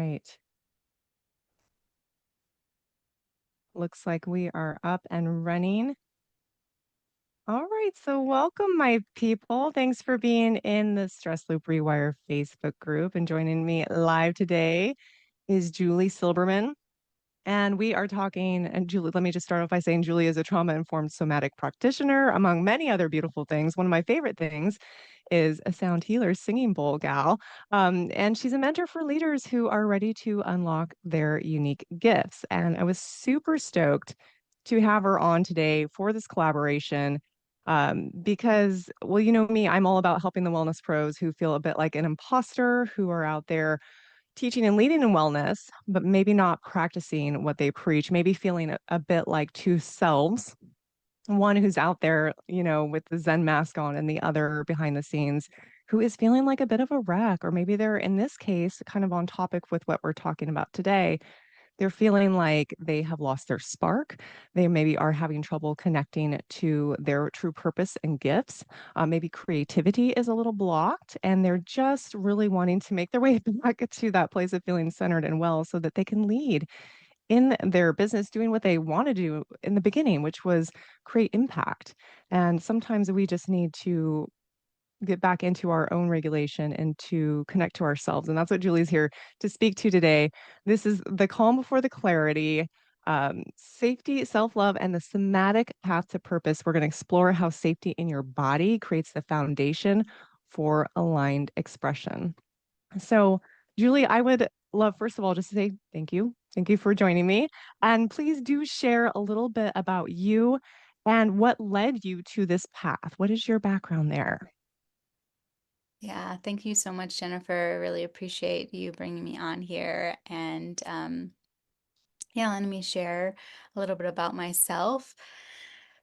right. Looks like we are up and running. All right, so welcome, my people. Thanks for being in the Stress Loop Rewire Facebook group, and joining me live today is Julie Silberman. And we are talking, and Julie, let me just start off by saying Julie is a trauma-informed somatic practitioner, among many other beautiful things. One of my favorite things is a sound healer, singing bowl gal. And she's a mentor for leaders who are ready to unlock their unique gifts. And I was super stoked to have her on today for this collaboration. Because, well, you know me, I'm all about helping the wellness pros who feel a bit like an imposter, who are out there teaching and leading in wellness, but maybe not practicing what they preach, maybe feeling a bit like two selves, one who's out there, with the Zen mask on, and the other behind the scenes who is feeling like a bit of a wreck, or maybe they're, in this case, kind of on topic with what we're talking about today. They're feeling like they have lost their spark. They maybe are having trouble connecting to their true purpose and gifts. Maybe creativity is a little blocked, and they're just really wanting to make their way back to that place of feeling centered and well so that they can lead in their business doing what they want to do in the beginning, which was create impact. And sometimes we just need to get back into our own regulation and to connect to ourselves. And that's what Julie's here to speak to today. This is the calm before the clarity, safety, self-love, and the somatic path to purpose. We're going to explore how safety in your body creates the foundation for aligned expression. So, Julie, I would love, first of all, just to say thank you. Thank you for joining me. And please do share a little bit about you and what led you to this path. What is your background there? Yeah, thank you so much, Jennifer. I really appreciate you bringing me on here and yeah, letting me share a little bit about myself.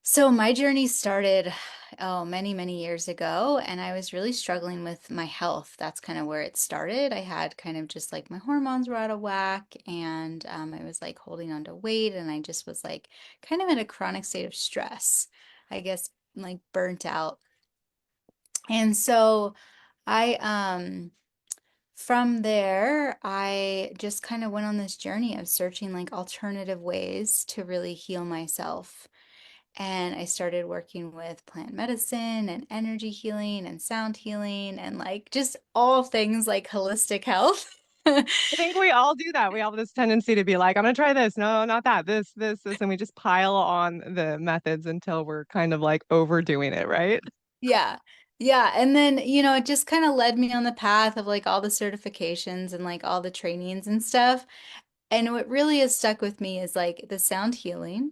So my journey started, many, many years ago, and I was really struggling with my health. That's kind of where it started. I had kind of just like my hormones were out of whack, and I was like holding on to weight, and I just was like kind of in a chronic state of stress, I guess, like burnt out. And so I from there, I just kind of went on this journey of searching like alternative ways to really heal myself. And I started working with plant medicine and energy healing and sound healing and like just all things like holistic health. I think we all do that. We all have this tendency to be like, I'm gonna try this. No, not that. This. And we just pile on the methods until we're kind of like overdoing it, right? Yeah. Yeah. And then, it just kind of led me on the path of like all the certifications and like all the trainings and stuff. And what really has stuck with me is like the sound healing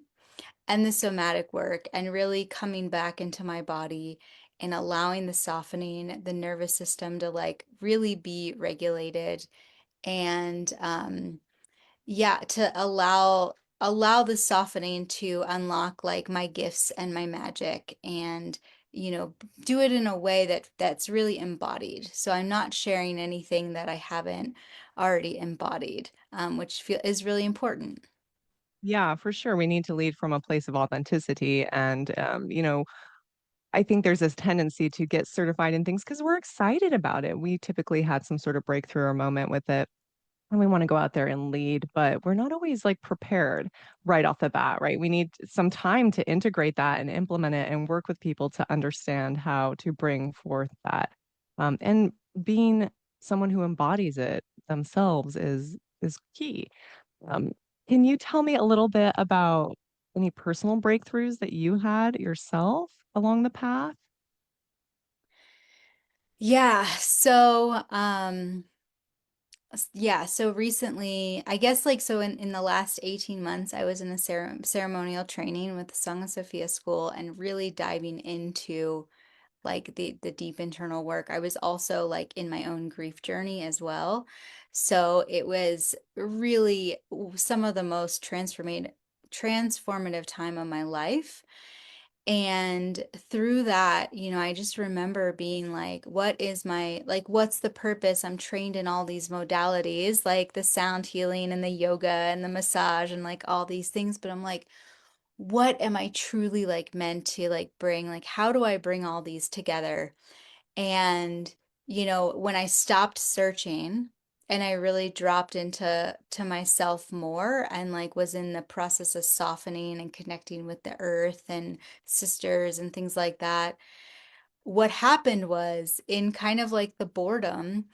and the somatic work and really coming back into my body and allowing the softening, the nervous system to like really be regulated and yeah, to allow the softening to unlock like my gifts and my magic and do it in a way that's really embodied. So I'm not sharing anything that I haven't already embodied, which is really important. Yeah, for sure. We need to lead from a place of authenticity. And, I think there's this tendency to get certified in things because we're excited about it. We typically had some sort of breakthrough or moment with it, and we want to go out there and lead, but we're not always like prepared right off the bat, right? We need some time to integrate that and implement it and work with people to understand how to bring forth that. And being someone who embodies it themselves is key. Um, can you tell me a little bit about any personal breakthroughs that you had yourself along the path? Yeah, so yeah, so recently, I guess like so in the last 18 months, I was in a ceremonial training with the Song of Sophia School and really diving into like the deep internal work. I was also like in my own grief journey as well. So it was really some of the most transformative time of my life. And through that, I just remember being like, what is like, what's the purpose? I'm trained in all these modalities, like the sound healing and the yoga and the massage and like all these things. But I'm like, what am I truly like meant to like bring? Like, how do I bring all these together? And, when I stopped searching and I really dropped into myself more and like was in the process of softening and connecting with the earth and sisters and things like that. What happened was in kind of like the boredom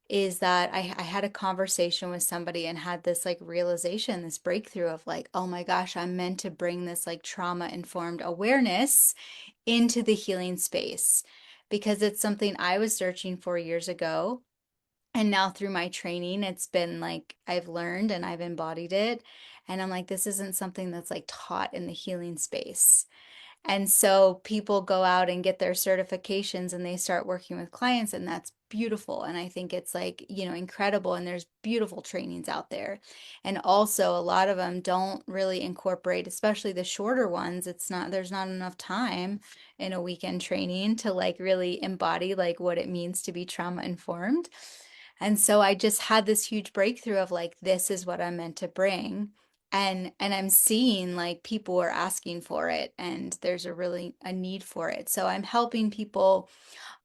is that I had a conversation with somebody and had this like realization, this breakthrough of like, oh my gosh, I'm meant to bring this like trauma informed awareness into the healing space because it's something I was searching for years ago. And now through my training, it's been like I've learned and I've embodied it. And I'm like, this isn't something that's like taught in the healing space. And so people go out and get their certifications and they start working with clients, and that's beautiful. And I think it's like, incredible. And there's beautiful trainings out there. And also, a lot of them don't really incorporate, especially the shorter ones. There's not enough time in a weekend training to like really embody like what it means to be trauma informed. And so I just had this huge breakthrough of like, this is what I'm meant to bring. And I'm seeing like people are asking for it and there's a need for it. So I'm helping people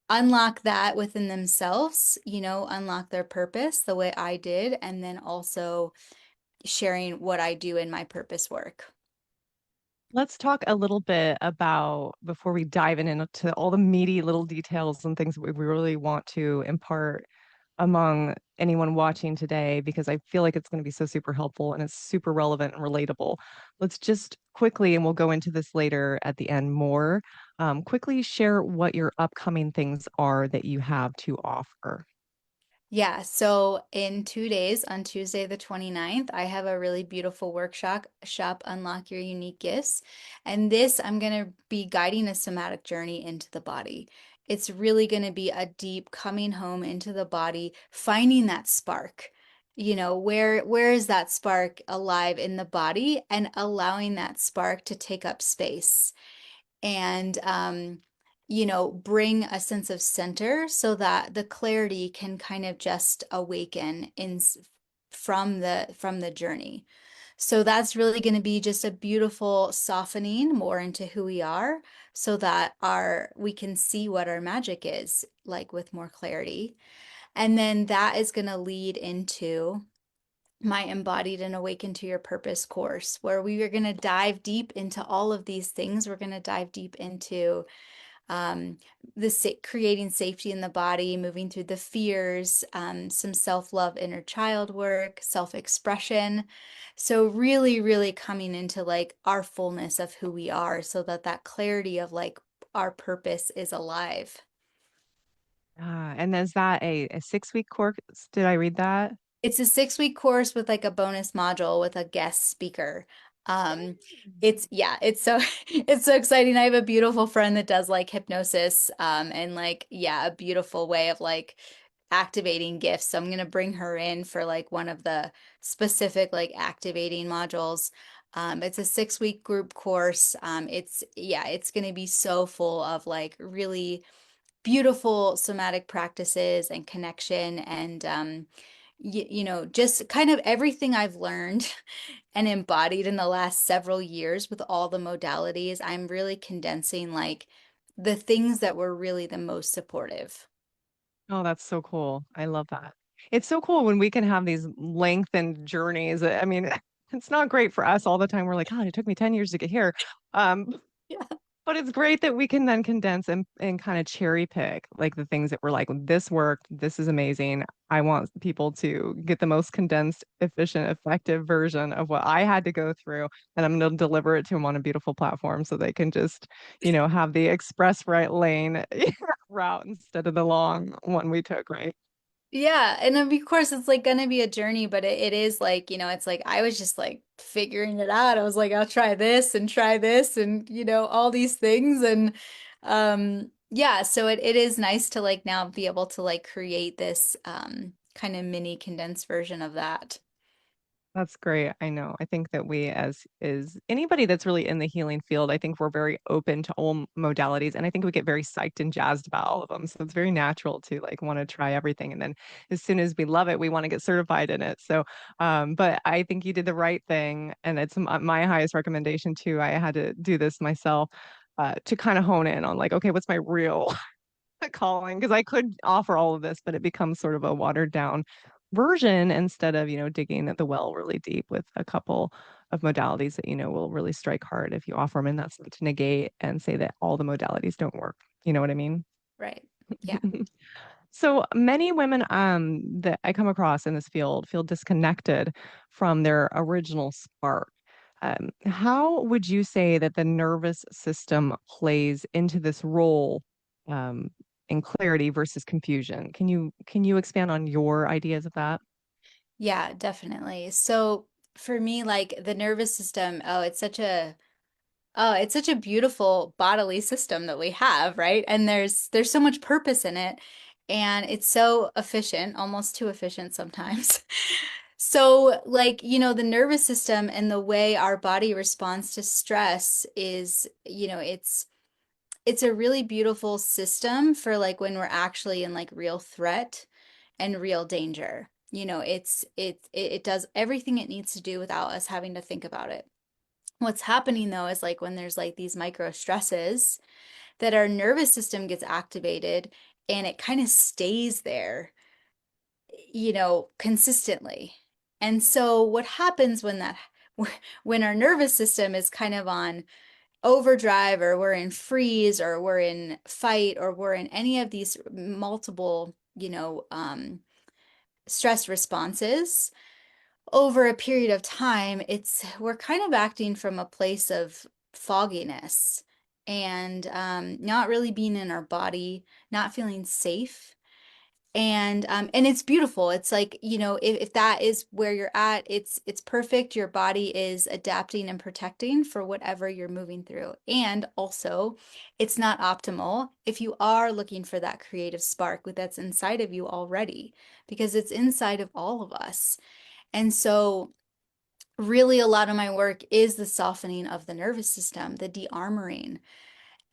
unlock that within themselves, unlock their purpose the way I did, and then also sharing what I do in my purpose work. Let's talk a little bit about, before we dive into all the meaty little details and things that we really want to impart among anyone watching today, because I feel like it's going to be so super helpful and it's super relevant and relatable. Let's just quickly, and we'll go into this later at the end more, quickly share what your upcoming things are that you have to offer. Yeah, so in 2 days, on Tuesday the 29th, I have a really beautiful workshop, Unlock Your Unique Gifts. And this, I'm going to be guiding a somatic journey into the body. It's really going to be a deep coming home into the body, finding that spark. Where is that spark alive in the body and allowing that spark to take up space and bring a sense of center so that the clarity can kind of just awaken from the journey. So that's really going to be just a beautiful softening more into who we are so that our we can see what our magic is like with more clarity. And then that is going to lead into my Embodied and Awaken to Your Purpose course, where we are going to dive deep into all of these things. We're going to dive deep into um, creating safety in the body, moving through the fears, some self-love, inner child work, self-expression. So really, really coming into like our fullness of who we are so that that clarity of like our purpose is alive. And is that a 6 week course? Did I read that? It's a 6 week course with like a bonus module with a guest speaker. Um, it's yeah, it's so it's so exciting. I have a beautiful friend that does like hypnosis, and like yeah, a beautiful way of like activating gifts. So I'm gonna bring her in for like one of the specific like activating modules. It's a 6 week group course. It's gonna be so full of like really beautiful somatic practices and connection and just kind of everything I've learned and embodied in the last several years with all the modalities. I'm really condensing like the things that were really the most supportive. Oh, that's so cool. I love that. It's so cool when we can have these lengthened journeys. I mean, it's not great for us all the time. We're like, God, it took me 10 years to get here. Um, Yeah. but it's great that we can then condense and kind of cherry pick like the things that we're like, this worked, this is amazing. I want people to get the most condensed, efficient, effective version of what I had to go through. And I'm going to deliver it to them on a beautiful platform so they can just, have the express right lane route instead of the long one we took, right? Yeah, and then of course it's like gonna be a journey, but it is like, it's like I was just like figuring it out. I was like, I'll try this and all these things and yeah, so it is nice to like now be able to like create this kind of mini condensed version of that. That's great. I know. I think that we, as is anybody that's really in the healing field, I think we're very open to all modalities, and I think we get very psyched and jazzed about all of them. So it's very natural to like want to try everything, and then as soon as we love it, we want to get certified in it. So, but I think you did the right thing, and it's my highest recommendation too. I had to do this myself, to kind of hone in on like, okay, what's my real calling? Because I could offer all of this, but it becomes sort of a watered down version instead of, digging at the well really deep with a couple of modalities that, will really strike hard if you offer them. And that's not to negate and say that all the modalities don't work. You know what I mean? Right. Yeah. So many women that I come across in this field feel disconnected from their original spark. How would you say that the nervous system plays into this role um, in clarity versus confusion? Can you expand on your ideas of that? Yeah, definitely. So for me, like the nervous system, it's such a beautiful bodily system that we have, right? And there's so much purpose in it, and it's so efficient, almost too efficient sometimes. So, like, the nervous system and the way our body responds to stress is, it's a really beautiful system for like when we're actually in like real threat and real danger. It does everything it needs to do without us having to think about it. What's happening though is like when there's like these micro stresses that our nervous system gets activated and it kind of stays there, consistently. And so what happens when our nervous system is kind of on overdrive or we're in freeze or we're in fight or we're in any of these multiple, stress responses over a period of time, we're kind of acting from a place of fogginess and not really being in our body, not feeling safe. And it's beautiful. It's like, if that is where you're at, it's perfect. Your body is adapting and protecting for whatever you're moving through. And also, it's not optimal if you are looking for that creative spark that's inside of you already, because it's inside of all of us. And so really a lot of my work is the softening of the nervous system, the de-armoring,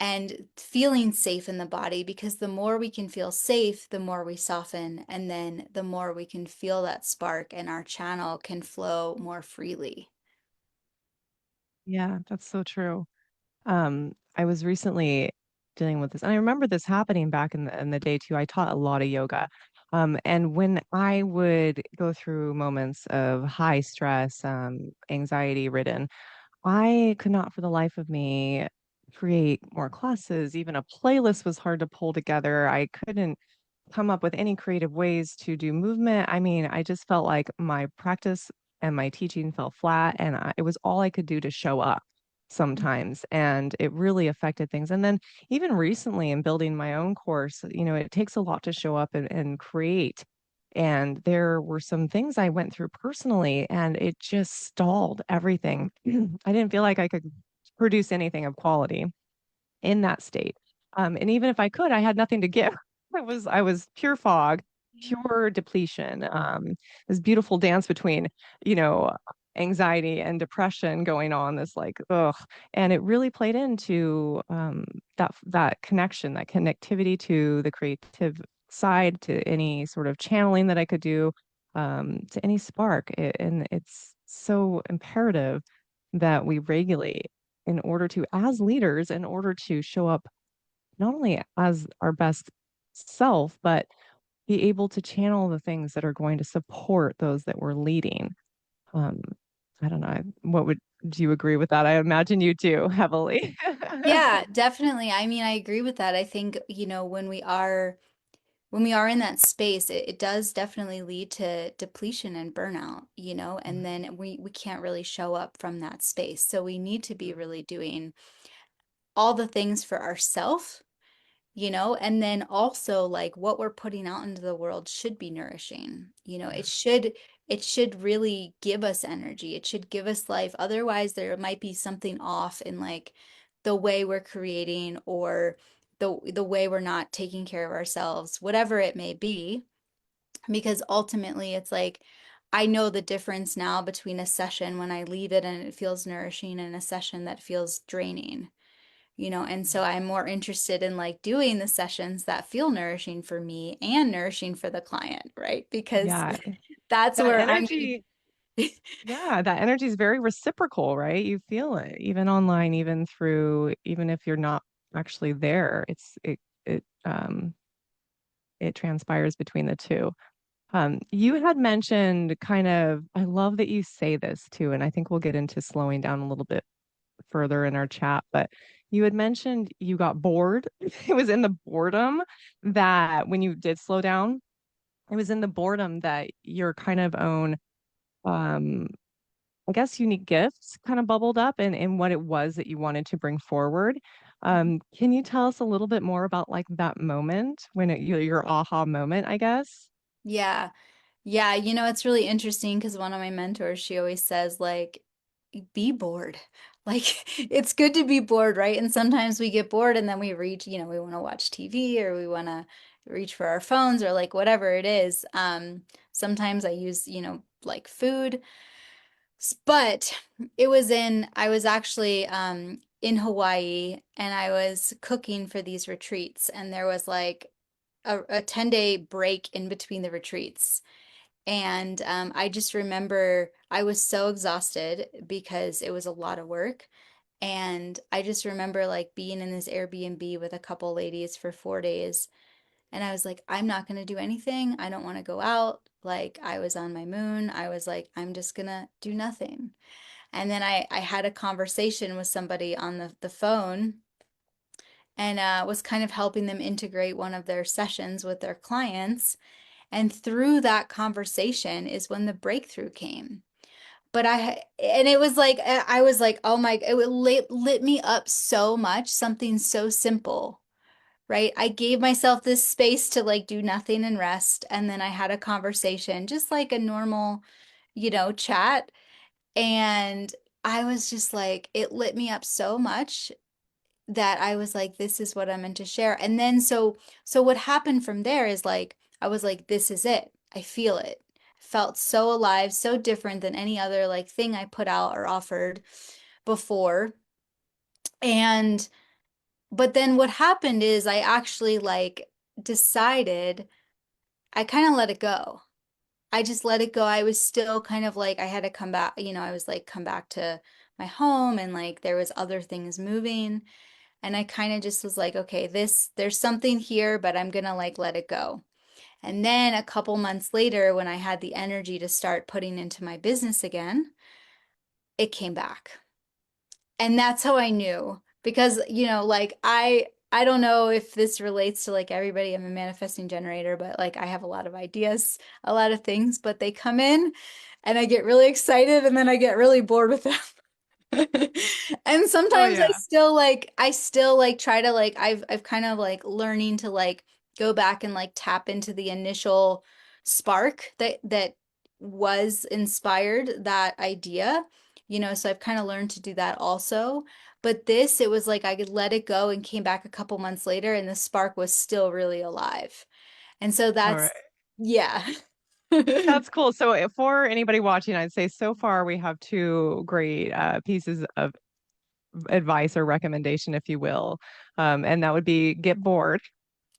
and feeling safe in the body, because the more we can feel safe, the more we soften, and then the more we can feel that spark and our channel can flow more freely. Yeah, that's so true. I was recently dealing with this, and I remember this happening back in the day too. I taught a lot of yoga. And when I would go through moments of high stress, anxiety ridden, I could not for the life of me create more classes. Even a playlist was hard to pull together. I couldn't come up with any creative ways to do movement. I mean, I just felt like my practice and my teaching fell flat, and it was all I could do to show up sometimes. And it really affected things. And then even recently in building my own course, it takes a lot to show up and create. And there were some things I went through personally, and it just stalled everything. I didn't feel like I could produce anything of quality in that state. And even if I could, I had nothing to give. I was pure fog, pure depletion. This beautiful dance between, you know, anxiety and depression going on, this like, ugh. And it really played into that connection, that connectivity to the creative side, to any sort of channeling that I could do, to any spark. And it's so imperative that we regulate in order to, as leaders, in order to show up not only as our best self, but be able to channel the things that are going to support those that we're leading. Um, I don't know. Do you agree with that? I imagine you do heavily. Yeah, definitely. I mean, I agree with that. I think, when we are in that space, it does definitely lead to depletion and burnout, and then we can't really show up from that space. So we need to be really doing all the things for ourselves, and then also like what we're putting out into the world should be nourishing. It should really give us energy. It should give us life. Otherwise, there might be something off in like the way we're creating or the way we're not taking care of ourselves, whatever it may be, because ultimately it's like I know the difference now between a session when I leave it and it feels nourishing and a session that feels draining. And so I'm more interested in like doing the sessions that feel nourishing for me and nourishing for the client, right? Because Yeah, that's that where I'm energy, gonna, yeah, that energy is very reciprocal, right? You feel it even online, even through, even if you're not actually there. It transpires between the two. You had mentioned kind of, I love that you say this too, and I think we'll get into slowing down a little bit further in our chat, but you had mentioned you got bored. It was in the boredom that when you did slow down, it was in the boredom that your kind of own, um, I guess, unique gifts kind of bubbled up and what it was that you wanted to bring forward. Can you tell us a little bit more about like that moment when your aha moment, I guess? Yeah. Yeah, it's really interesting because one of my mentors, she always says, like, be bored. Like, it's good to be bored, right? And sometimes we get bored and then we reach, we want to watch TV or we want to reach for our phones or like whatever it is. Sometimes I use, like food. But I was actually in Hawaii and I was cooking for these retreats and there was like a 10-day break in between the retreats. And I just remember I was so exhausted because it was a lot of work. And I just remember like being in this Airbnb with a couple ladies for 4 days. And I was like, I'm not going to do anything. I don't want to go out. Like, I was on my moon. I was like, I'm just going to do nothing. And then I had a conversation with somebody on the phone and was kind of helping them integrate one of their sessions with their clients. And through that conversation is when the breakthrough came. And it was like, I was like, oh my, lit me up so much, something so simple, right? I gave myself this space to like do nothing and rest. And then I had a conversation, just like a normal, chat. And I was just like, it lit me up so much that I was like, this is what I'm meant to share. And then so what happened from there is like I was like, this is it. I feel it. Felt so alive, so different than any other like thing I put out or offered before. And but then what happened is I actually like decided I kind of let it go. I just let it go. I was still kind of like I had to come back, I was like come back to my home and like there was other things moving. And I kind of just was like, okay, there's something here, but I'm gonna like let it go. And then a couple months later, when I had the energy to start putting into my business again, it came back. And that's how I knew because, like I don't know if this relates to like everybody. I'm a manifesting generator, but like I have a lot of ideas, a lot of things, but they come in and I get really excited and then I get really bored with them. And Oh sometimes yeah. I still like try to like I've kind of like learning to like go back and like tap into the initial spark that was inspired that idea. So I've kind of learned to do that also. But this, it was like I could let it go and came back a couple months later and the spark was still really alive. And so All right. yeah. That's cool. So, for anybody watching, I'd say so far we have two great pieces of advice or recommendation, if you will. And that would be get bored,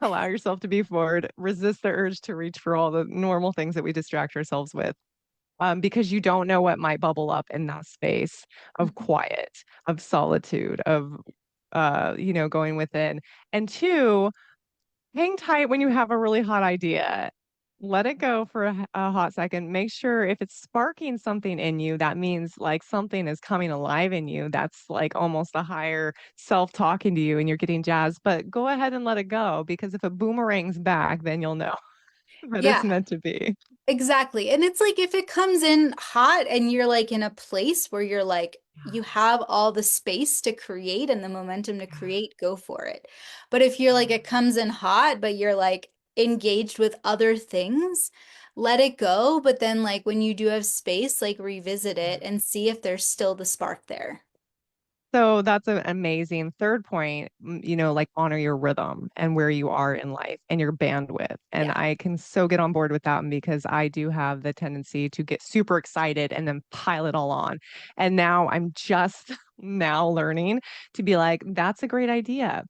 allow yourself to be bored, resist the urge to reach for all the normal things that we distract ourselves with. Because you don't know what might bubble up in that space of quiet, of solitude, of going within. And two, hang tight when you have a really hot idea. Let it go for a hot second. Make sure if it's sparking something in you, that means like something is coming alive in you. That's like almost a higher self talking to you and you're getting jazzed. But go ahead and let it go because if it boomerangs back, then you'll know that it's Yeah. meant to be. Exactly. And it's like if it comes in hot and you're like in a place where you're like, you have all the space to create and the momentum to create, go for it. But if you're like, it comes in hot, but you're like engaged with other things, let it go. But then, like, when you do have space, like, revisit it and see if there's still the spark there. So that's an amazing third point, like honor your rhythm and where you are in life and your bandwidth. And Yeah. I can so get on board with that because I do have the tendency to get super excited and then pile it all on. And now I'm just now learning to be like, that's a great idea.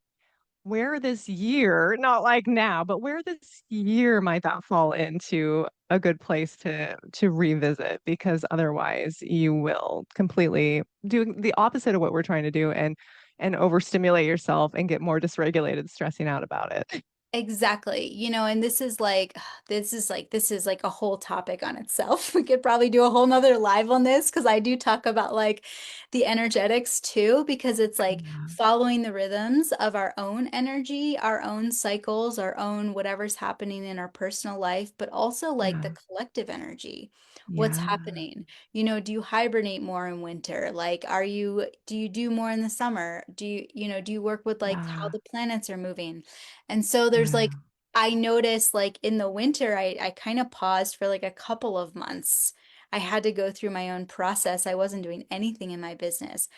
Where this year, not like now, but where this year might that fall into a good place to revisit because otherwise you will completely do the opposite of what we're trying to do and overstimulate yourself and get more dysregulated stressing out about it. Exactly. And this is like a whole topic on itself. We could probably do a whole nother live on this because I do talk about like the energetics too, because it's like Yeah. following the rhythms of our own energy, our own cycles, our own whatever's happening in our personal life, but also like the Yeah. collective energy. What's Yeah. happening? Do you hibernate more in winter? Like, do you do more in the summer? Do you work with like how Yeah. the planets are moving? And so there's Yeah. like, I noticed like in the winter, I kind of paused for like a couple of months. I had to go through my own process. I wasn't doing anything in my business.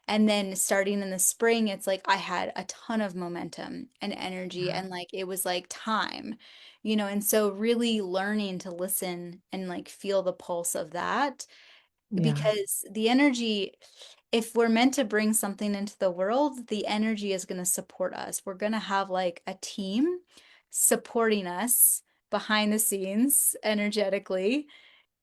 And then starting in the spring, it's like I had a ton of momentum and energy, Yeah. and like it was like time. And so really learning to listen and like feel the pulse of that, Yeah. because the energy, if we're meant to bring something into the world, the energy is going to support us. We're going to have like a team supporting us behind the scenes energetically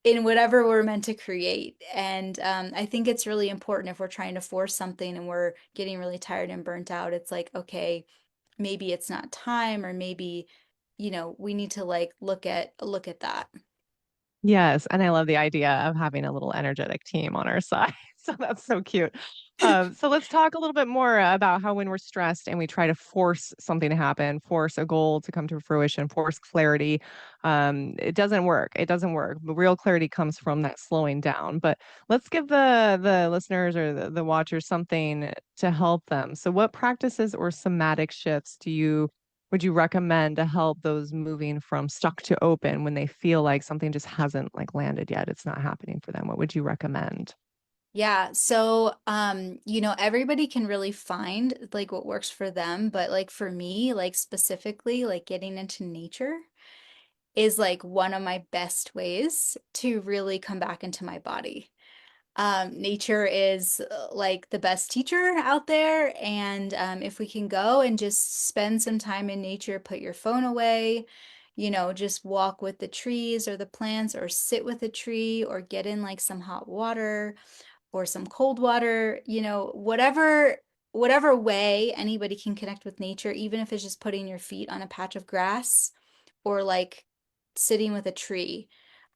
in whatever we're meant to create. And I think it's really important if we're trying to force something and we're getting really tired and burnt out. It's like, okay, maybe it's not time, or maybe, we need to like look at that. Yes, and I love the idea of having a little energetic team on our side. So that's so cute. So let's talk a little bit more about how when we're stressed and we try to force something to happen, force a goal to come to fruition, force clarity, it doesn't work. It doesn't work. The real clarity comes from that slowing down. But let's give the listeners or the watchers something to help them. So what practices or somatic shifts would you recommend to help those moving from stuck to open when they feel like something just hasn't like landed yet? It's not happening for them. What would you recommend? Yeah, so everybody can really find like what works for them, but like for me, like specifically, like getting into nature is like one of my best ways to really come back into my body. Nature is like the best teacher out there, and if we can go and just spend some time in nature, put your phone away, just walk with the trees or the plants, or sit with a tree, or get in like some hot water or some cold water, whatever way anybody can connect with nature, even if it's just putting your feet on a patch of grass, or like sitting with a tree,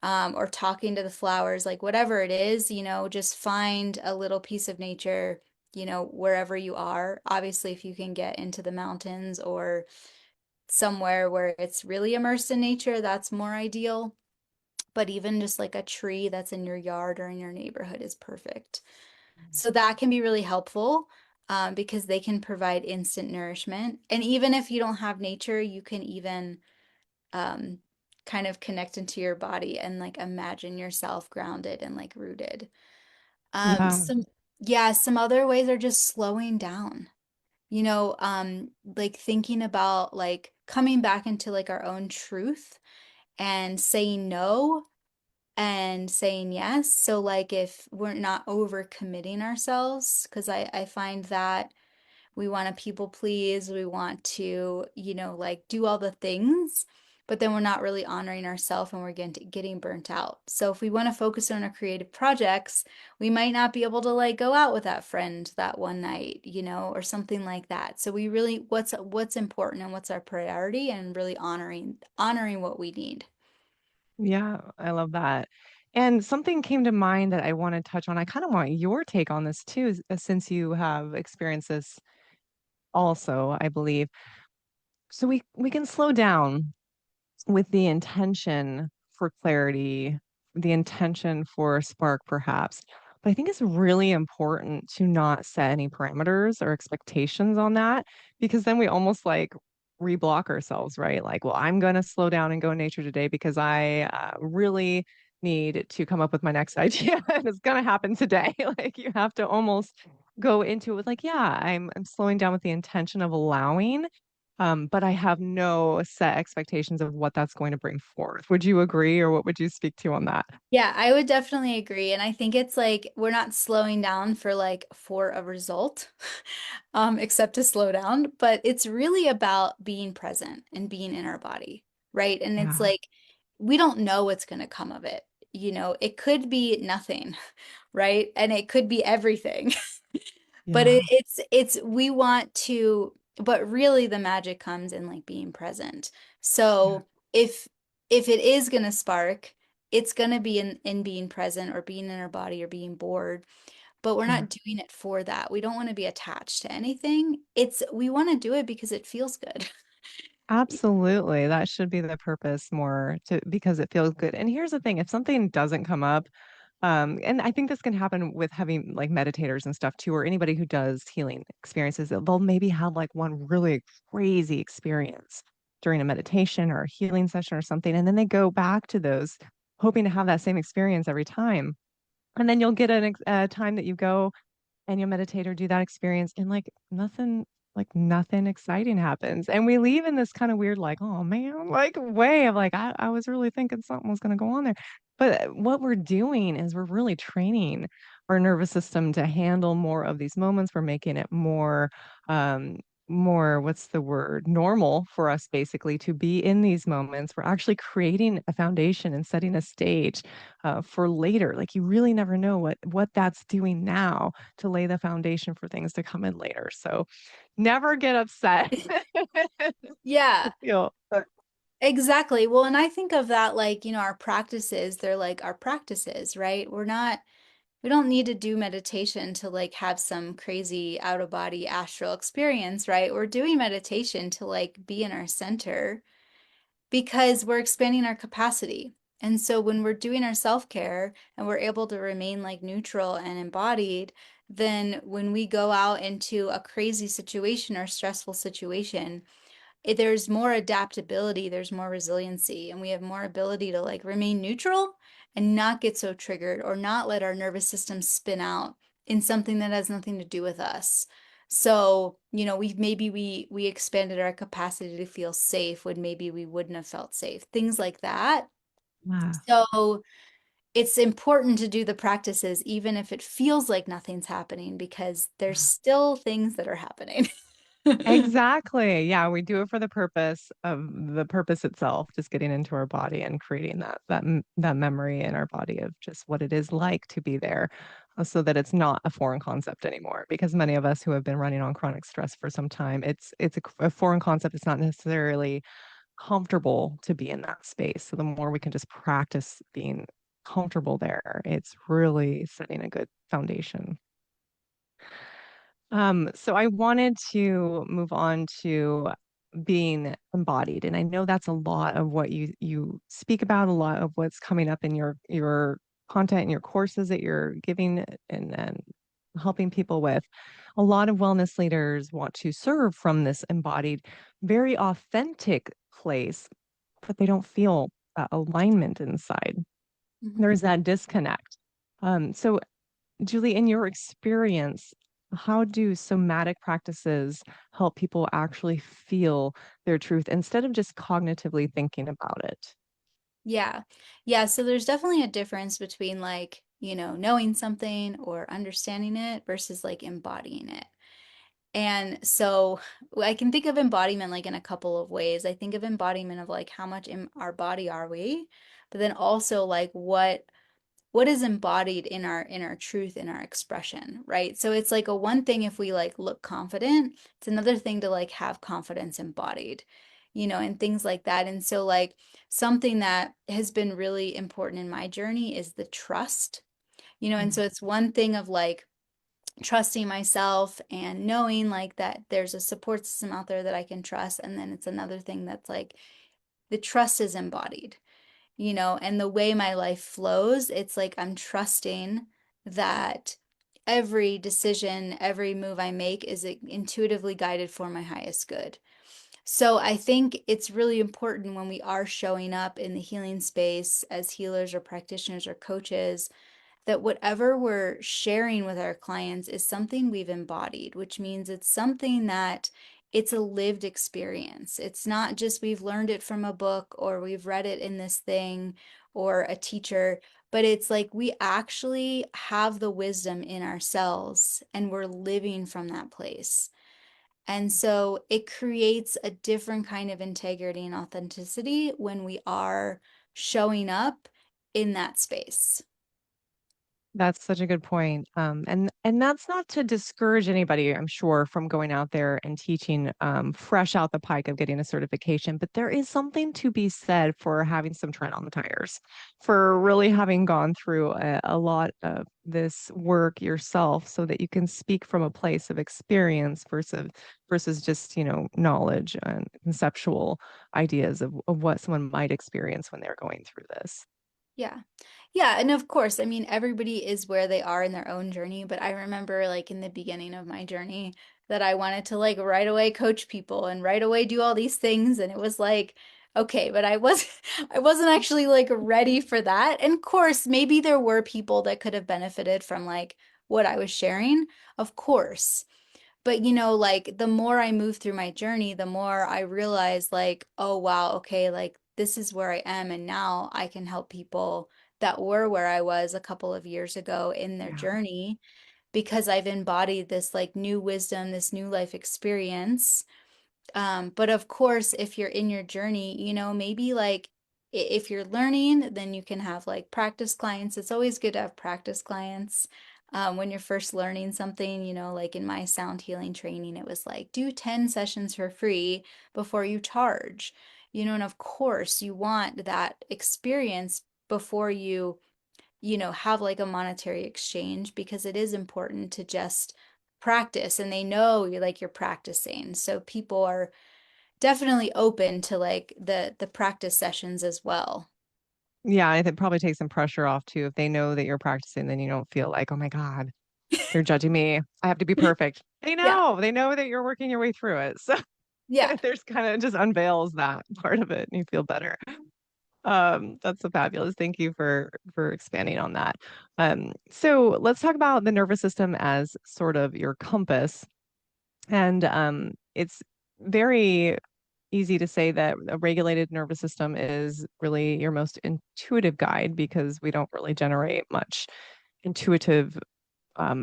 or talking to the flowers, like whatever it is, just find a little piece of nature, wherever you are. Obviously, if you can get into the mountains or somewhere where it's really immersed in nature, that's more ideal. But even just like a tree that's in your yard or in your neighborhood is perfect. So that can be really helpful, because they can provide instant nourishment. And even if you don't have nature, you can even um, kind of connect into your body and like imagine yourself grounded and like rooted. Yeah. Some other ways are just slowing down. Like thinking about like coming back into like our own truth and saying no and saying yes. So like if we're not overcommitting ourselves, because I find that we want to people please, we want to, like do all the things, but then we're not really honoring ourselves, and we're getting burnt out. So if we want to focus on our creative projects, we might not be able to like go out with that friend that one night, or something like that. So we really, what's important and what's our priority, and really honoring what we need. Yeah, I love that. And something came to mind that I want to touch on. I kind of want your take on this too, since you have experienced this also, I believe. So we can slow down with the intention for clarity, the intention for a spark, perhaps. But I think it's really important to not set any parameters or expectations on that, because then we almost like reblock ourselves, right? Like, well, I'm going to slow down and go in nature today because I really need to come up with my next idea and it's going to happen today. Like you have to almost go into it with like, yeah, I'm slowing down with the intention of allowing, but I have no set expectations of what that's going to bring forth. Would you agree, or what would you speak to on that? Yeah, I would definitely agree. And I think it's like we're not slowing down for a result, except to slow down, but it's really about being present and being in our body, right? And it's Yeah, like we don't know what's going to come of it. It could be nothing, right? And it could be everything. But yeah, we want to but really the magic comes in like being present. Yeah. So if it is going to spark, it's going to be in being present or being in our body or being bored, but we're Yeah. not doing it for that. We don't want to be attached to anything. We want to do it because it feels good. Absolutely. That should be the purpose more to because it feels good. And here's the thing, if something doesn't come up, and I think this can happen with having like meditators and stuff too, or anybody who does healing experiences, they'll maybe have like one really crazy experience during a meditation or a healing session or something, and then they go back to those hoping to have that same experience every time. And then you'll get a time that you go and you'll meditate or do that experience and like nothing exciting happens and we leave in this kind of weird like oh man like way of like I was really thinking something was going to go on there but what we're doing is we're really training our nervous system to handle more of these moments. We're making it um more what's the word normal for us basically to be in these moments. We're actually creating a foundation and setting a stage for later. Like you really never know what that's doing now to lay the foundation for things to come in later. So never get upset. Yeah, Feel exactly. Well, and I think of that like, our practices, they're like our practices, right? We don't need to do meditation to like have some crazy out of body astral experience, right? We're doing meditation to like be in our center because we're expanding our capacity. And so when we're doing our self-care and we're able to remain like neutral and embodied, then when we go out into a crazy situation or stressful situation, there's more adaptability, there's more resiliency, and we have more ability to like remain neutral and not get so triggered or not let our nervous system spin out in something that has nothing to do with us. So, we expanded our capacity to feel safe when maybe we wouldn't have felt safe. Things like that. yeah. So, it's important to do the practices even if it feels like nothing's happening because there's still things that are happening. Exactly. Yeah, we do it for the purpose of the purpose itself, just getting into our body and creating that memory in our body of just what it is like to be there, so that it's not a foreign concept anymore. Because many of us who have been running on chronic stress for some time, it's a foreign concept. It's not necessarily comfortable to be in that space. So the more we can just practice being comfortable there, it's really setting a good foundation. So I wanted to move on to being embodied, and I know that's a lot of what you speak about, a lot of what's coming up in your content and your courses that you're giving and helping people with. A lot of wellness leaders want to serve from this embodied, very authentic place, but they don't feel that alignment inside. Mhm. There's that disconnect. So Julie, in your experience, how do somatic practices help people actually feel their truth instead of just cognitively thinking about it? Yeah. Yeah. So there's definitely a difference between like, knowing something or understanding it versus like embodying it. And so I can think of embodiment like in a couple of ways. I think of embodiment of like how much in our body are we, but then also like what is embodied in our truth, in our expression, right? So it's like a one thing if we like look confident, it's another thing to like have confidence embodied, and things like that. And so like something that has been really important in my journey is the trust, and so it's one thing of like trusting myself and knowing like that there's a support system out there that I can trust. And then it's another thing that's like the trust is embodied, and the way my life flows, it's like I'm trusting that every decision, every move I make is intuitively guided for my highest good. So I think it's really important when we are showing up in the healing space as healers or practitioners or coaches that whatever we're sharing with our clients is something we've embodied, which means it's something that it's a lived experience. It's not just we've learned it from a book or we've read it in this thing or a teacher, but it's like we actually have the wisdom in ourselves and we're living from that place. And so it creates a different kind of integrity and authenticity when we are showing up in that space. That's such a good point. And that's not to discourage anybody, I'm sure, from going out there and teaching fresh out the pike of getting a certification. But there is something to be said for having some tread on the tires, for really having gone through a lot of this work yourself, so that you can speak from a place of experience versus just, knowledge and conceptual ideas of what someone might experience when they're going through this. Yeah. Yeah, and of course, I mean, everybody is where they are in their own journey, but I remember like in the beginning of my journey that I wanted to like right away coach people and right away do all these things and it was like okay, but I was I wasn't actually like ready for that. And of course, maybe there were people that could have benefited from like what I was sharing, of course. But like the more I move through my journey, the more I realize like, oh wow, okay, like this is where I am and now I can help people that were where I was a couple of years ago in their Yeah. journey because I've embodied this like new wisdom, this new life experience. But of course, if you're in your journey, maybe like if you're learning, then you can have like practice clients. It's always good to have practice clients. When you're first learning something, like in my sound healing training, it was like do 10 sessions for free before you charge, and of course, you want that experience before you have like a monetary exchange because it is important to just practice and they know you're practicing. So people are definitely open to like the practice sessions as well. Yeah, I think probably take some pressure off too. If they know that you're practicing, then you don't feel like, oh my God, they're judging me. I have to be perfect. Yeah. They know that you're working your way through it. So Yeah. there's kind of just unveils that part of it and you feel better. That's so fabulous. Thank you for expanding on that. So let's talk about the nervous system as sort of your compass. And it's very easy to say that a regulated nervous system is really your most intuitive guide because we don't really generate much intuitive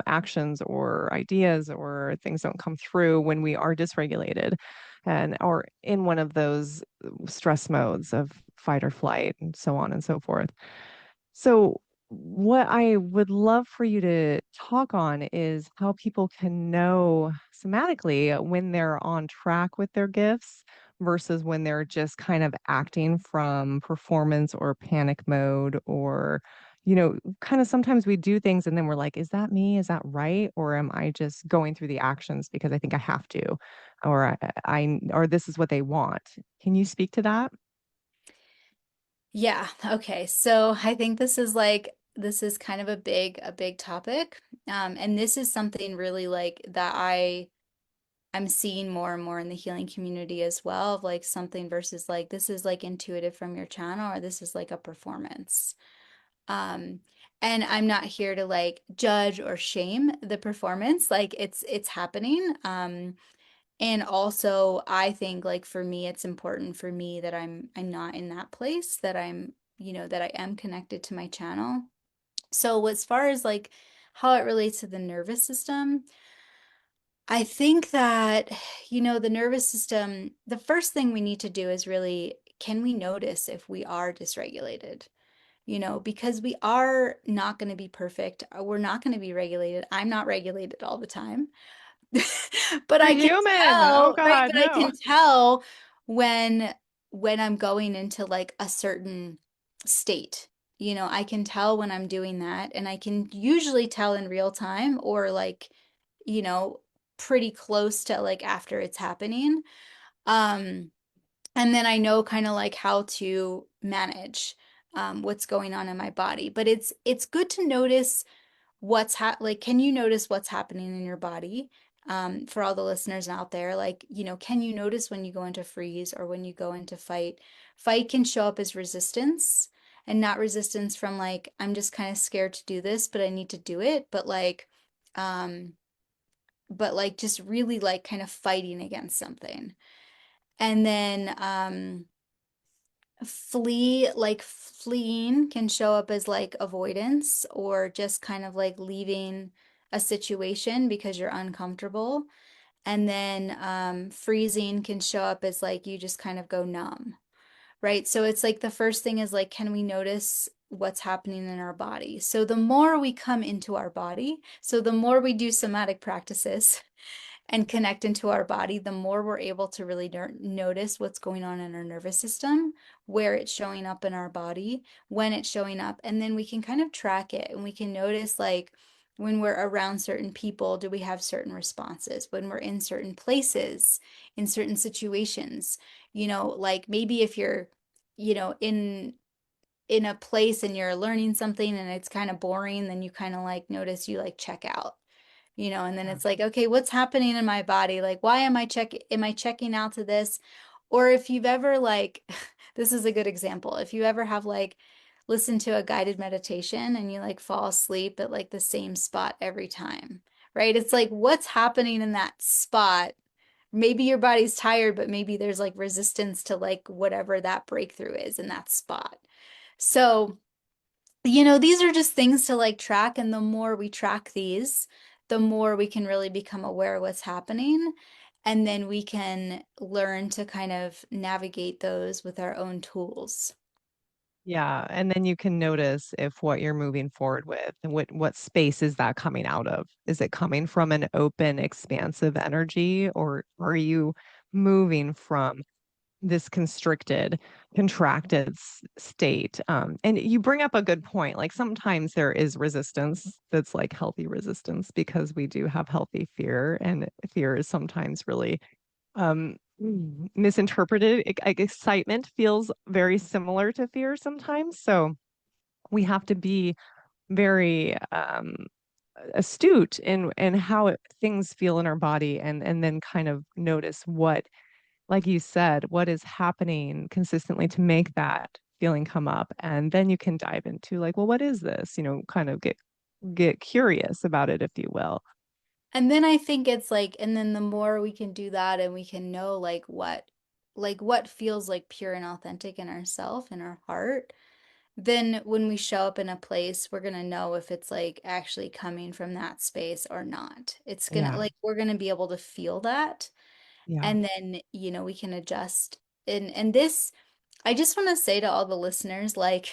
actions or ideas, or things don't come through when we are dysregulated and or in one of those stress modes of fight or flight and so on and so forth. So, what I would love for you to talk on is how people can know somatically when they're on track with their gifts versus when they're just kind of acting from performance or panic mode, or, kind of sometimes we do things and then we're like, is that me? Is that right? Or am I just going through the actions because I think I have to, or or this is what they want. Can you speak to that? Yeah. Okay. So I think this is kind of a big topic. And this is something really like that I'm seeing more and more in the healing community as well, of like something versus like this is like intuitive from your channel or this is like a performance. Um, and I'm not here to like judge or shame the performance, like it's happening. And also I think like for me, it's important for me that I'm not in that place, that that I am connected to my channel. So as far as like how it relates to the nervous system, I think that, the nervous system, the first thing we need to do is really, can we notice if we are dysregulated? Because we are not going to be perfect. We're not going to be regulated. I'm not regulated all the time. But You're I can human. Oh tell, right? God, But I no. can tell when when I'm going into like a certain state. I can tell when I'm doing that, and I can usually tell in real time or like, you know, pretty close to like after it's happening. Um, and then I know kind of like how to manage what's going on in my body. But it's good to notice like can you notice what's happening in your body? For all the listeners out there, like, can you notice when you go into freeze or when you go into fight? Fight can show up as resistance and not resistance from like, I'm just kind of scared to do this, but I need to do it. Um, but like just really like kind of fighting against something. And then fleeing can show up as like avoidance or just kind of like leaving a situation because you're uncomfortable. And then freezing can show up as like you just kind of go numb, right? So it's like the first thing is like, can we notice what's happening in our body. So the more we come into our body, so the more we do somatic practices and connect into our body, the more we're able to really notice what's going on in our nervous system, where it's showing up in our body, when it's showing up, and then we can kind of track it and we can notice like when we're around certain people, do we have certain responses? When we're in certain places, in certain situations, like maybe if you're, in a place and you're learning something and it's kind of boring, then you kind of like notice you like check out, and then Yeah. it's like, okay, what's happening in my body? Like, why am I checking out to this? Or if you've ever like, this is a good example. If you ever have like listened to a guided meditation and you like fall asleep at like the same spot every time, right? It's like, what's happening in that spot? Maybe your body's tired, but maybe there's like resistance to like whatever that breakthrough is in that spot. So, these are just things to like track. And the more we track these, the more we can really become aware of what's happening. And then we can learn to kind of navigate those with our own tools. Yeah, and then you can notice if what you're moving forward with and what space is that coming out of? Is it coming from an open, expansive energy, or are you moving from this constricted, contracted state? And you bring up a good point. Like sometimes there is resistance that's like healthy resistance because we do have healthy fear, and fear is sometimes really misinterpreted. Excitement feels very similar to fear sometimes. So we have to be very astute in how things feel in our body, and then kind of notice what, like you said, what is happening consistently to make that feeling come up. And then you can dive into like, well, what is this? Kind of get curious about it, if you will. And then I think it's like, and then the more we can do that and we can know like what feels like pure and authentic in ourself, in our heart, then when we show up in a place, we're going to know if it's like actually coming from that space or not. It's going to Yeah. like, we're going to be able to feel that. Yeah. And then, we can adjust. And this, I just want to say to all the listeners, like,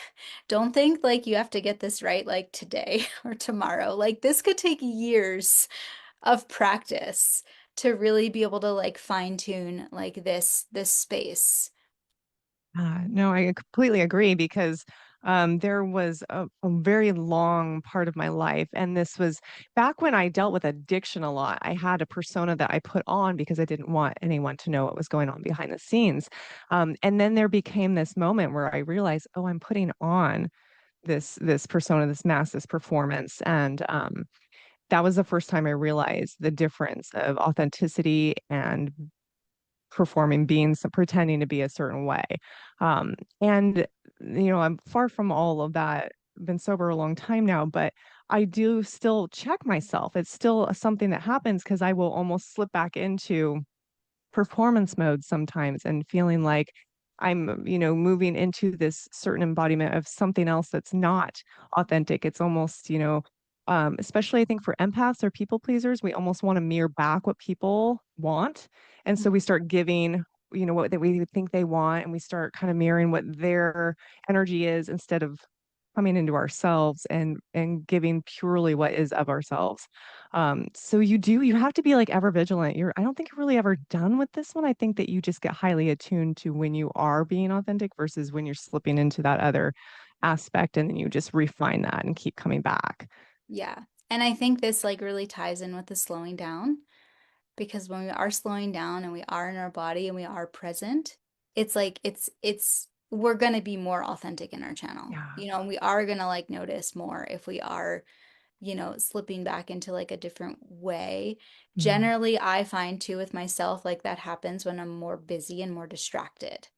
don't think like you have to get this right like today or tomorrow. Like, this could take years of practice to really be able to like fine tune like this space. No, I completely agree because there was a very long part of my life, and this was back when I dealt with addiction a lot. I had a persona that I put on because I didn't want anyone to know what was going on behind the scenes. And then there became this moment where I realized, oh, I'm putting on this persona, this mask, this performance, and that was the first time I realized the difference of authenticity and performing, being pretending to be a certain way. And I'm far from all of that. Been sober a long time now, but I do still check myself. It's still something that happens because I will almost slip back into performance mode sometimes and feeling like I'm, moving into this certain embodiment of something else that's not authentic. It's almost, especially I think for empaths or people pleasers, we almost want to mirror back what people want. And so we start giving, what we think they want, and we start kind of mirroring what their energy is instead of coming into ourselves and giving purely what is of ourselves. So you have to be like ever vigilant. I don't think you're really ever done with this one. I think that you just get highly attuned to when you are being authentic versus when you're slipping into that other aspect, and then you just refine that and keep coming back. Yeah. And I think this like really ties in with the slowing down, because when we are slowing down and we are in our body and we are present, it's like we're going to be more authentic in our channel. Yeah. And we are going to like notice more if we are, slipping back into like a different way. Mhm. Generally, I find too with myself like that happens when I'm more busy and more distracted.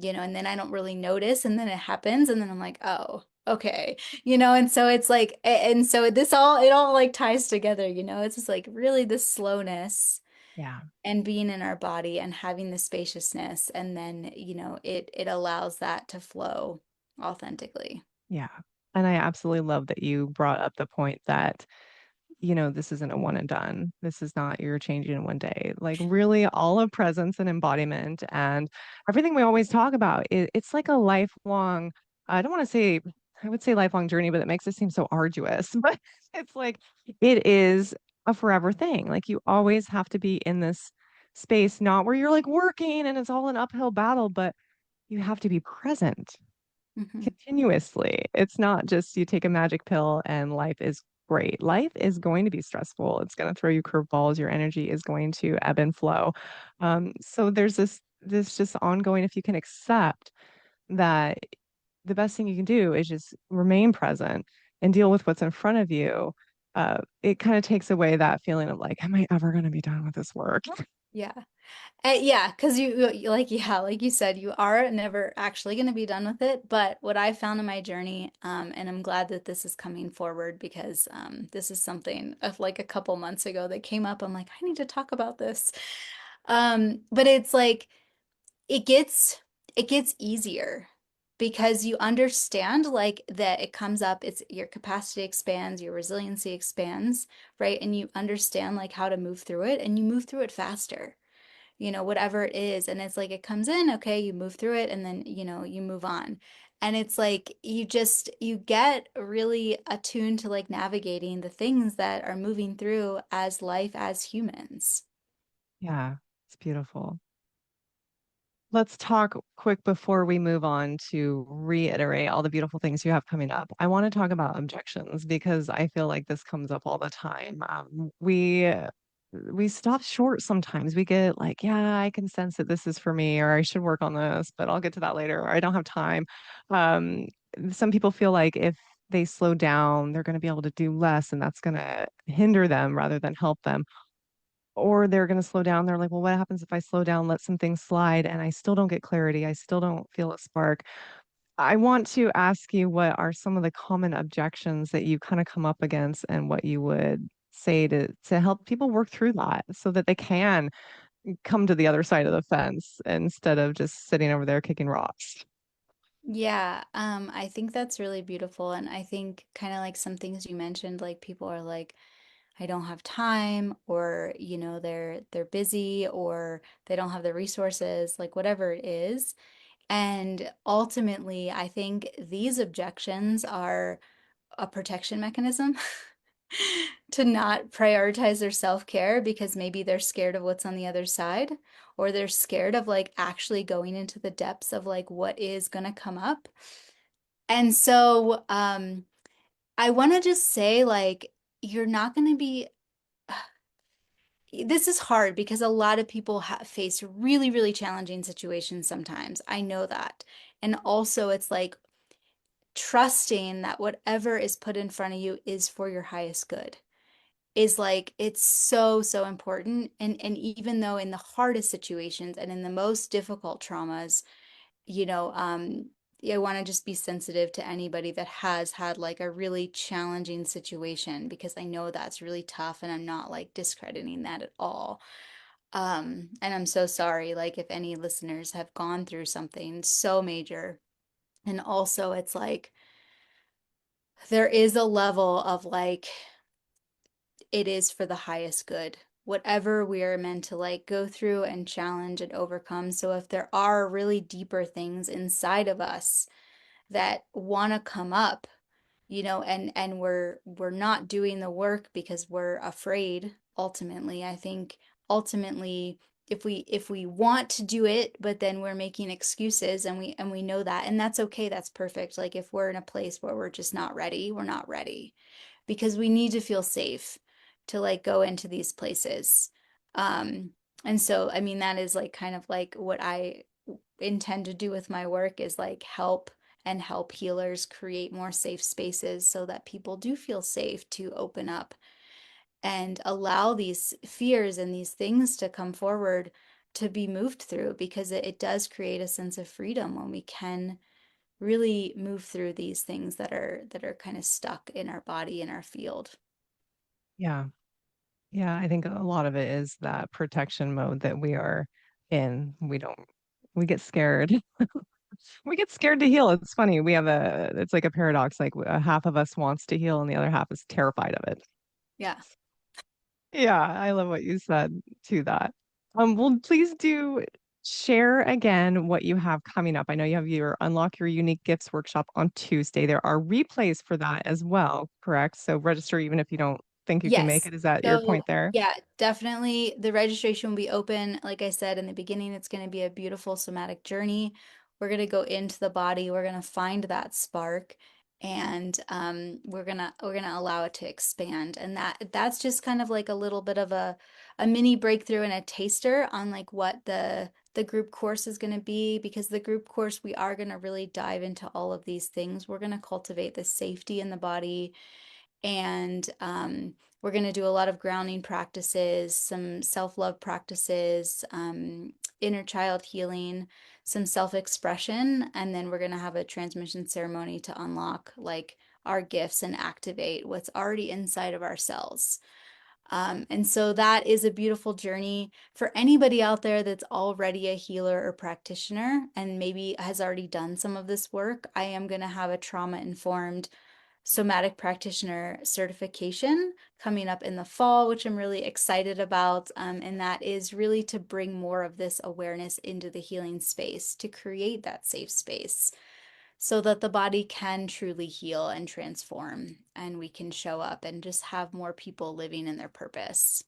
And then I don't really notice, and then it happens, and then I'm like, oh, okay, and so it's like, and so it all like ties together, it's just like really the slowness Yeah. and being in our body and having the spaciousness, and then, it allows that to flow authentically. Yeah. And I absolutely love that you brought up the point that this isn't a one and done. This is not you're changing in one day. Like really all of presence and embodiment and everything we always talk about, it's like a lifelong, I don't want to say I would say lifelong journey, but it makes it seem so arduous. But it's like it is a forever thing. Like you always have to be in this space, not where you're like working and it's all an uphill battle, but you have to be present Hmm. continuously. It's not just you take a magic pill and life is great. Life is going to be stressful. It's going to throw you curveballs. Your energy is going to ebb and flow. So there's this just ongoing, if you can accept that the best thing you can do is just remain present and deal with what's in front of you. It kind of takes away that feeling of like, am I ever going to be done with this work? Yeah. Yeah, because like, yeah, like you said, you are never actually going to be done with it. But what I found in my journey, and I'm glad that this is coming forward because this is something of like a couple months ago that came up. I'm like, I need to talk about this. But it's like it gets it gets easier because you understand like that it comes up, it's your capacity expands, your resiliency expands, right? And you understand like how to move through it and you move through it faster, whatever it is. And it's like it comes in, okay, you move through it and then, you move on. And it's like you get really attuned to like navigating the things that are moving through as life as humans. Yeah, it's beautiful. Let's talk quick before we move on to reiterate all the beautiful things you have coming up. I want to talk about objections because I feel like this comes up all the time. We stop short sometimes. We get like, yeah, I can sense that this is for me, or I should work on this, but I'll get to that later, or I don't have time. Um, some people feel like if they slow down, they're going to be able to do less, and that's going to hinder them rather than help them, or they're going to slow down. They're like, well, what happens if I slow down, let some things slide, and I still don't get clarity? I still don't feel a spark. I want to ask you what are some of the common objections that you kind of come up against and what you would say to help people work through that so that they can come to the other side of the fence instead of just sitting over there kicking rocks. Yeah, I think that's really beautiful. And I think kind of like some things you mentioned, like people are like, I don't have time, or, they're busy, or they don't have the resources, like whatever it is. And ultimately, I think these objections are a protection mechanism to not prioritize their self-care because maybe they're scared of what's on the other side, or they're scared of like actually going into the depths of like what is going to come up. And so I want to just say like you're not going to be this is hard because a lot of people face really, really challenging situations sometimes. I know that. And also, it's like trusting that whatever is put in front of you is for your highest good is like it's so so important. And even though in the hardest situations and in the most difficult traumas, you know um I want to just be sensitive to anybody that has had like a really challenging situation because I know that's really tough and I'm not like discrediting that at all. And I'm so sorry like if any listeners have gone through something so major. And also it's like there is a level of like it is for the highest good. Whatever we are meant to like go through and challenge and overcome. So if there are really deeper things inside of us that want to come up, and we're not doing the work because we're afraid ultimately. I think ultimately if we want to do it, but then we're making excuses and we know that, and that's okay, that's perfect. Like if we're in a place where we're just not ready, we're not ready because we need to feel safe to like go into these places. Um, and so, I mean, that is like kind of like what I intend to do with my work is like help healers create more safe spaces so that people do feel safe to open up and allow these fears and these things to come forward to be moved through because it does create a sense of freedom when we can really move through these things that are kind of stuck in our body in our field. Yeah. Yeah, I think a lot of it is that protection mode that we are in. We get scared. We get scared to heal. It's funny. It's like a paradox. Like half of us wants to heal and the other half is terrified of it. Yeah. Yeah, I love what you said to that. Well, please do. share again what you have coming up. I know you have your Unlock Your Unique Gifts workshop on Tuesday. There are replays for that as well, correct? So register even if you don't think you can make Yes. it. Is that your So, point there? yeah, definitely the registration will be open. Like I said in the beginning, it's going to be a beautiful somatic journey. We're going to go into the body. We're going to find that spark and we're gonna allow it to expand. And that's just kind of like a little bit of a mini breakthrough and a taster on like what the group course is going to be, because the group course we are going to really dive into all of these things. We're going to cultivate the safety in the body and we're going to do a lot of grounding practices, some self-love practices, inner child healing, some self-expression, and then we're going to have a transmission ceremony to unlock like our gifts and activate what's already inside of our cells. And so that is a beautiful journey for anybody out there that's already a healer or practitioner and maybe has already done some of this work. I am going to have a trauma informed somatic practitioner certification coming up in the fall, which I'm really excited about. And that is really to bring more of this awareness into the healing space, to create that safe space so that the body can truly heal and transform and we can show up and just have more people living in their purpose.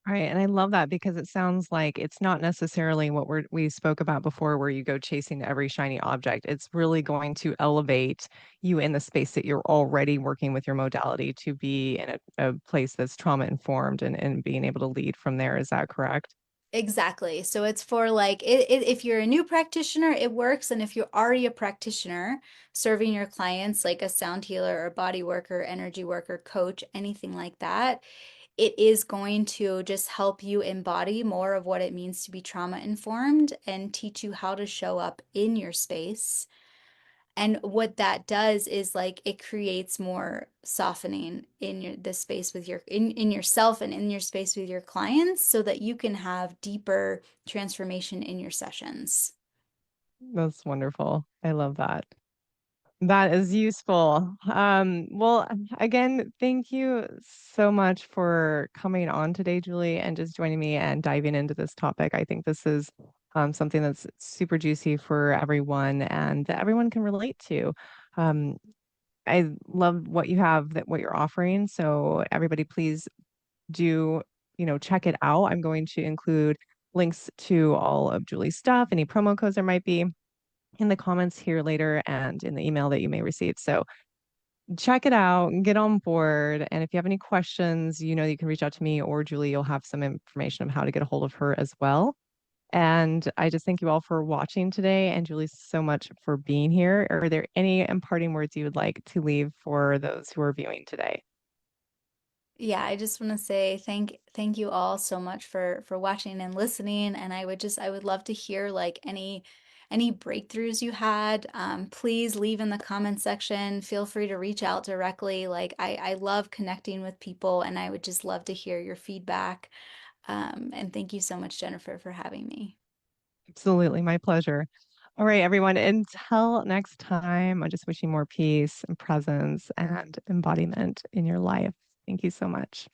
Right. And I love that because it sounds like it's not necessarily what we spoke about before, where you go chasing every shiny object. It's really going to elevate you in the space that you're already working with your modality to be in a place that's trauma informed and being able to lead from there. Is that correct? Exactly. So it's for like if you're a new practitioner, it works. And if you're already a practitioner serving your clients like a sound healer or body worker, energy worker, coach, anything like that, it is going to just help you embody more of what it means to be trauma informed and teach you how to show up in your space. And what that does is like it creates more softening in the space with in yourself and in your space with your clients so that you can have deeper transformation in your sessions. That's wonderful. I love that. That is useful. Well, again, thank you so much for coming on today, Julie, and just joining me and diving into this topic. I think this is something that's super juicy for everyone and that everyone can relate to. Um, I love what you have, that what you're offering. So everybody, please do, check it out. I'm going to include links to all of Julie's stuff, any promo codes there might be in the comments here later and in the email that you may receive. So check it out and get on board. And if you have any questions, you can reach out to me or Julie. You'll have some information of how to get a hold of her as well. And I just thank you all for watching today. And Julie, so much for being here. Are there any imparting words you would like to leave for those who are viewing today? Yeah, I just want to say thank you all so much for watching and listening. And I would love to hear like any breakthroughs you had. Please leave in the comment section. Feel free to reach out directly. Like I love connecting with people, and I would just love to hear your feedback. And thank you so much, Jennifer, for having me. Absolutely, my pleasure. All right, everyone. Until next time, I'm just wishing more peace and presence and embodiment in your life. Thank you so much.